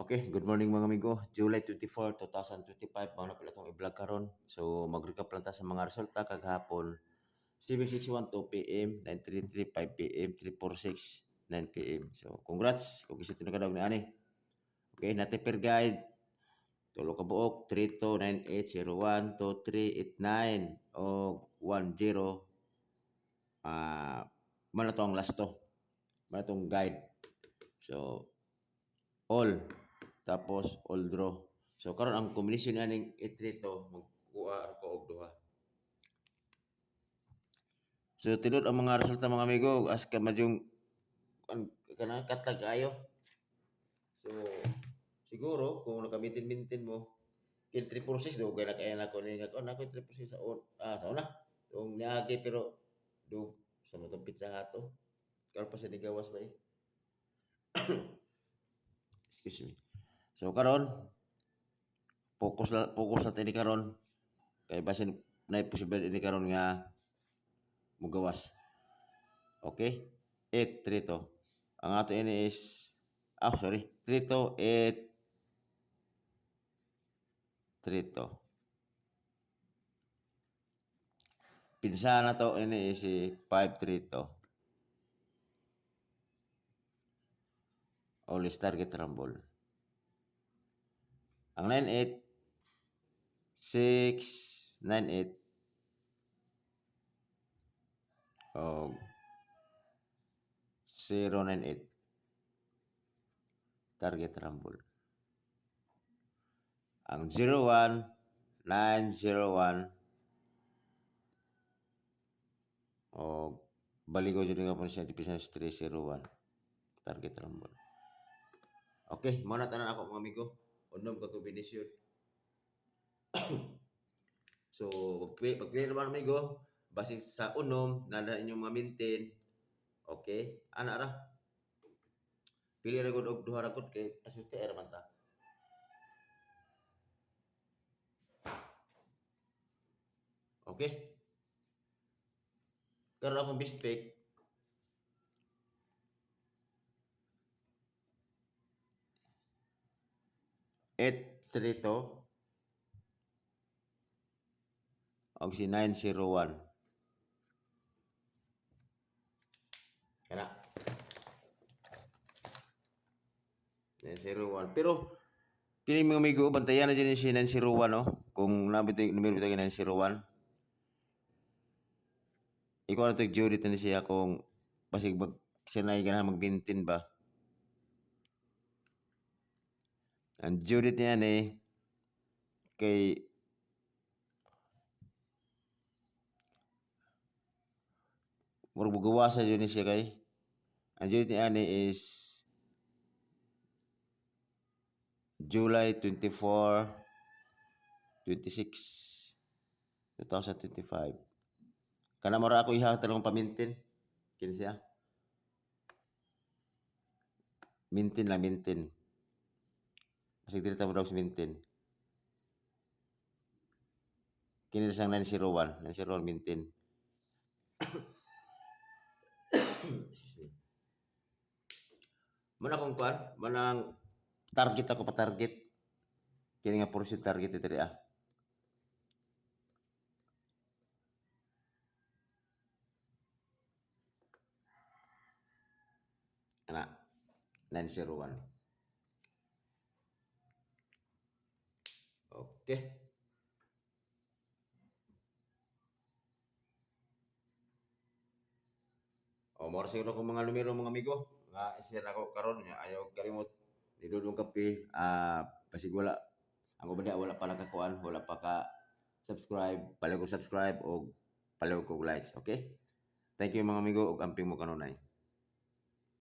Okay, good morning mga amigo. July 24, 2025, mga na pala itong i-vlog karon. So, mag-recap lang ta sa mga resulta kagahapon. 7:61 p.m., 9:33, 5 p.m., 3:46, 9 p.m. So, congrats kung isa tinagadaw ni ani. Okay, natin per guide. Tulo ka buok, 3298012389 o 10. Man na to ang last to. Man na tong guide. So, all. Tapos all draw. So karon ang combination aning itrito magkuha ko og duha. So tinod ang mga resulta mga amigo as ka madyong kana katag ayo. So siguro kung nakamitin-mintin mo kin 346 do kay nakaya na ko ni ako na ko 346 sa sa una. Yung niagi pero do sa matong pizza hato. Karon pa sa nigawas ba eh. Excuse me. So karon focus natin ni karon kay basin na posibilidad ini karon nga mugawas. Okay? 8 trito. Ang ato ini is sorry. Trito 8 trito. Pinsa na to ini is 5 trito. Always target rumble. Ang 9-8 6-9-8 o 0-9-8 target rumble. Ang 0-1 9-0-1 o baligo dyan nga po siya dipisan 3-0-1 target rumble. Okay, muna tanan ako mga amigo. Unom ka kombinasyon. So, pag-clear naman amigo, base sa unom, nada inyong ma-maintain. Okay? Ana ra. Pili ra gud og duha ra gud kay asuti ra man ta. Okay? Karon akong best pick. Trito og si 901. Kana. 901. Pero kini mga amigo, bantayan na dyan si 901, no? Kung nabito numero ito 901. Ikaw na ito Judith na siya kung pasig sinay ganahan magbintin ba. Ang Judith niya kay murag bugawasan yun siya kay ang Judith niya is July 24 26 2025. Kana mara ako iha talong pamintin. Kini siya. Mintin lang mintin. Pasig dili ta mo daw si mintin. Kini na siyang 901. 901 mintin. Mana kung kuan, manang target ako pa target. Kini nga portion target ito ah. Ana 901. Okay. O mo siguro ko mga numero mga amigo nga i-share ako karon nga ayaw kalimot ni Dudong Kape pasig wala ang ubada wala pa nakakuan wala pa ka subscribe pala ko subscribe o pala ko likes okay. Thank you mga amigo ug amping mo kanunay.